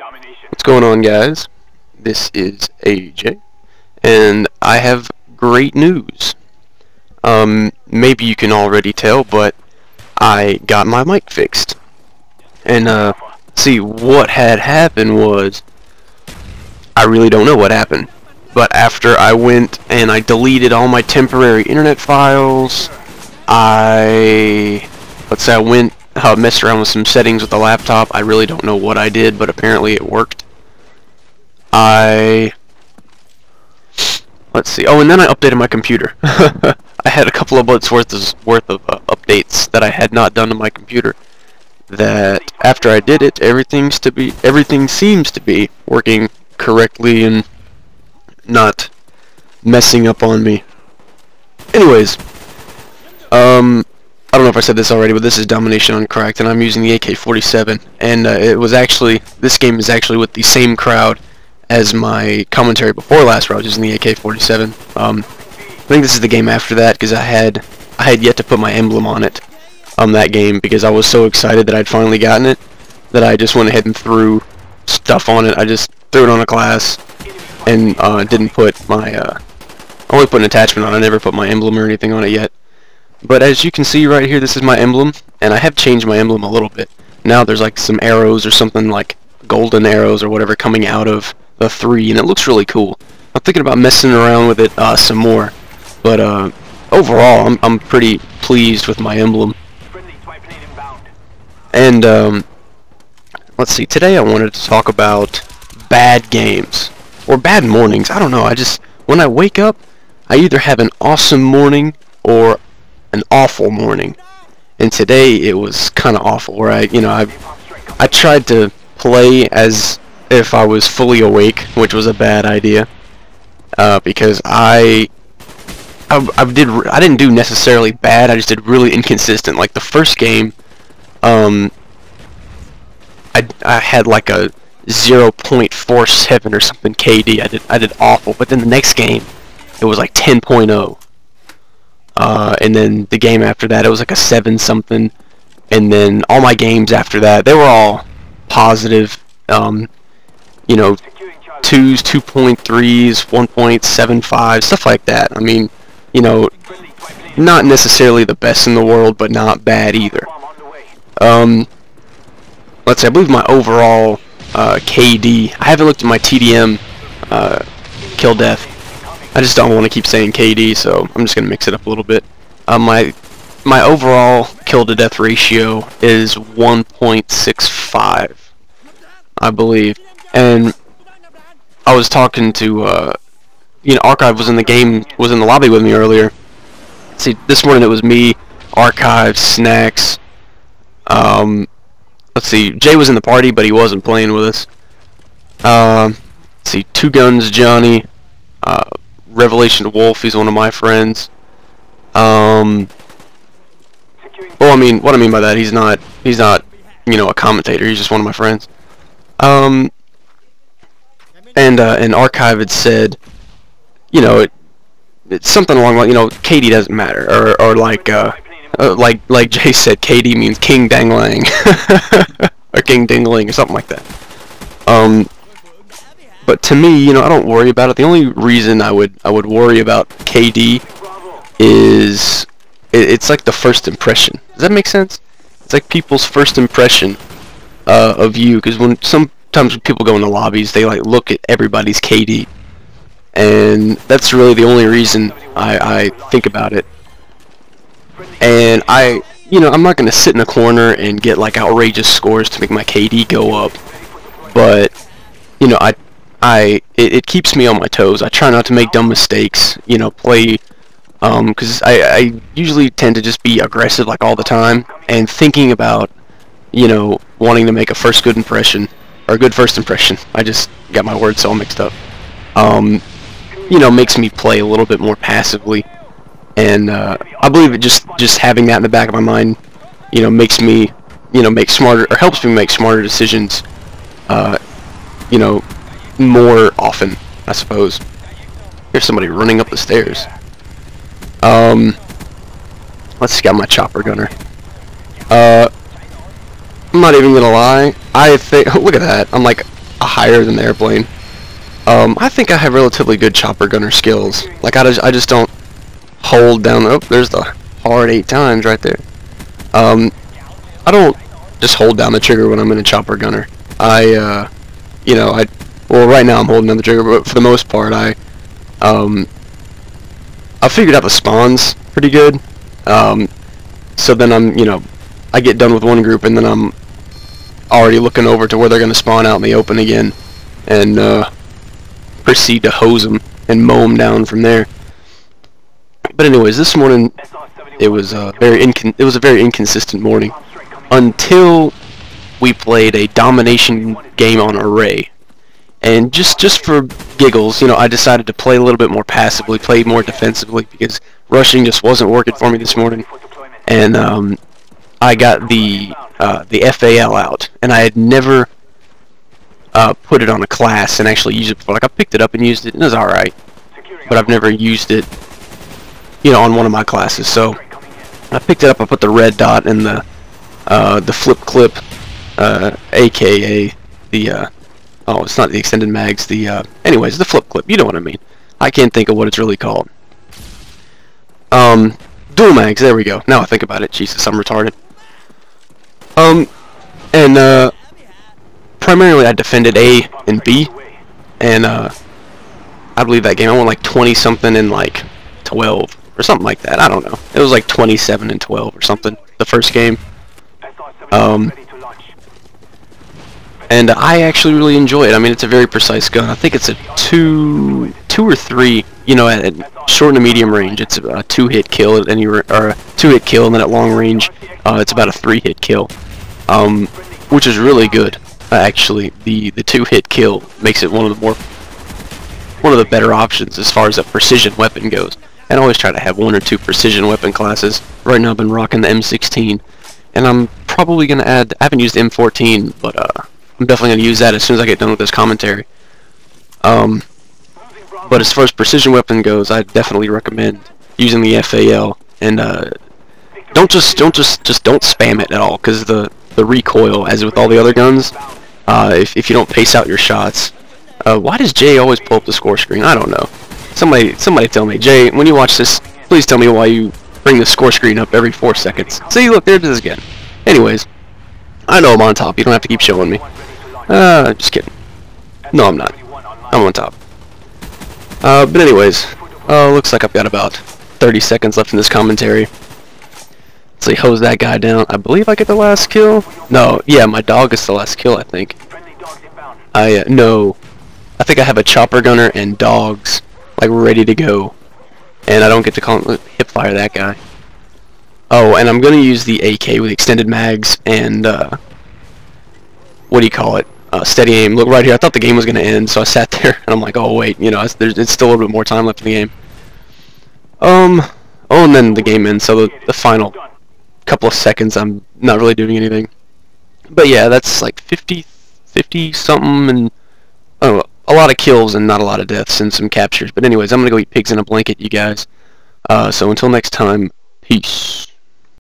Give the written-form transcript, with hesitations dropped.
What's going on, guys? This is AJ, and I have great news. Maybe you can already tell, but I got my mic fixed. And, see, what had happened was, I really don't know what happened, but after I went and I deleted all my temporary internet files, I went messed around with some settings with the laptop. I really don't know what I did, but apparently it worked. Let's see. Oh, and then I updated my computer. I had a couple of months worth of updates that I had not done to my computer. That after I did it, everything seems to be working correctly and not messing up on me. Anyways, I don't know if I said this already, but this is Domination Uncracked, and I'm using the AK47. And this game is actually with the same crowd as my commentary before last, where I was using the AK47. I think this is the game after that, because I had yet to put my emblem on it, that game, because I was so excited that I'd finally gotten it, that I just went ahead and threw stuff on it. I just threw it on a class, and didn't put my, only put an attachment on it. I never put my emblem or anything on it yet. But as you can see right here, this is my emblem, and I have changed my emblem a little bit. Now there's like some arrows or something like golden arrows or whatever coming out of the 3, and it looks really cool. I'm thinking about messing around with it some more, but overall I'm pretty pleased with my emblem. And let's see, today I wanted to talk about bad games or bad mornings. I don't know, when I wake up, I either have an awesome morning or an awful morning. And today it was kind of awful, where I tried to play as if I was fully awake, which was a bad idea, because I didn't do necessarily bad. I just did really inconsistent. Like the first game, I had like a 0.47 or something KD. I did awful. But then the next game, it was like 10.0. And then the game after that, it was like a 7 something. And then all my games after that, they were all positive. You know, 2s, 2.3s, 1.75, stuff like that. I mean, you know, not necessarily the best in the world, but not bad either. Let's see, I believe my overall KD, I haven't looked at my TDM kill death. I just don't want to keep saying KD, so I'm just going to mix it up a little bit. My overall kill to death ratio is 1.65, I believe. And I was talking to, Archive was in the lobby with me earlier. See, this morning it was me, Archive, Snacks. Let's see, Jay was in the party, but he wasn't playing with us. Let's see, Two Guns Johnny, Revelation Wolf, he's one of my friends. Well, I mean, what I mean by that, he's not, a commentator, he's just one of my friends. And Archive had said, it's something along like, KD doesn't matter, or like Jay said, KD means King Dangling, or King Dingling, or something like that. But to me, I don't worry about it. The only reason I would worry about KD is it's like the first impression. Does that make sense? It's like people's first impression of you, because sometimes when people go into lobbies, they like look at everybody's KD, and that's really the only reason I think about it. And I'm not gonna sit in a corner and get like outrageous scores to make my KD go up, but it keeps me on my toes. I try not to make dumb mistakes, play, because I usually tend to just be aggressive like all the time, and thinking about, wanting to make a good first impression. I just got my words all mixed up. Makes me play a little bit more passively, and I believe it just having that in the back of my mind, makes me, make smarter, or helps me make smarter decisions, more often, I suppose. Here's somebody running up the stairs. Let's see, got my chopper gunner. I'm not even gonna lie. I think, look at that. I'm like higher than the airplane. I think I have relatively good chopper gunner skills. Like I just don't hold down. Oh, there's the hard 8 times right there. I don't just hold down the trigger when I'm in a chopper gunner. Well, right now I'm holding down the trigger, but for the most part, I figured out the spawns pretty good. So then I get done with one group, and then I'm already looking over to where they're going to spawn out in the open again, and proceed to hose them and mow them down from there. But anyways, this morning it was a very inconsistent morning until we played a domination game on array. And just for giggles, I decided to play a little bit more passively, play more defensively, because rushing just wasn't working for me this morning. And I got the FAL out, and I had never put it on a class and actually used it before. Like, I picked it up and used it, and it was alright, but I've never used it, on one of my classes. So I picked it up, I put the red dot and the flip clip, aka the oh, it's not the extended mags, anyways, the flip clip, you know what I mean. I can't think of what it's really called. Dual mags, there we go. Now I think about it, Jesus, I'm retarded. And primarily I defended A and B, and I believe that game I won like 20 something and like 12 or something like that. I don't know. It was like 27 and 12 or something the first game. And I actually really enjoy it. I mean, it's a very precise gun. I think it's a two or three. At short and medium range, it's a 2-hit kill at any, or a 2-hit kill, and then at long range, it's about a 3-hit kill, which is really good. Actually, the 2-hit kill makes it one of the better options as far as a precision weapon goes. And I always try to have 1 or 2 precision weapon classes. Right now, I've been rocking the M16, and I'm probably gonna add. I haven't used M14, but I'm definitely gonna use that as soon as I get done with this commentary. But as far as precision weapon goes, I definitely recommend using the FAL, and don't spam it at all, because the recoil, as with all the other guns, if you don't pace out your shots. Why does Jay always pull up the score screen? I don't know. Somebody tell me. Jay, when you watch this, please tell me why you bring the score screen up every 4 seconds. See, look, there it is again. Anyways, I know I'm on top. You don't have to keep showing me. Just kidding. No, I'm not. I'm on top. But anyways, looks like I've got about 30 seconds left in this commentary. Let's see, hose that guy down. I believe I get the last kill. No, yeah, my dog is the last kill, I think. No. I think I have a chopper gunner and dogs, like, ready to go. And I don't get to hip fire that guy. Oh, and I'm gonna use the AK with extended mags and, what do you call it? Steady aim. Look right here. I thought the game was gonna end, so I sat there and I'm like, oh wait, it's still a little bit more time left in the game. Oh, and then the game ends. So the final couple of seconds, I'm not really doing anything. But yeah, that's like 50 something, and oh, a lot of kills and not a lot of deaths and some captures. But anyways, I'm gonna go eat pigs in a blanket, you guys. So until next time, peace.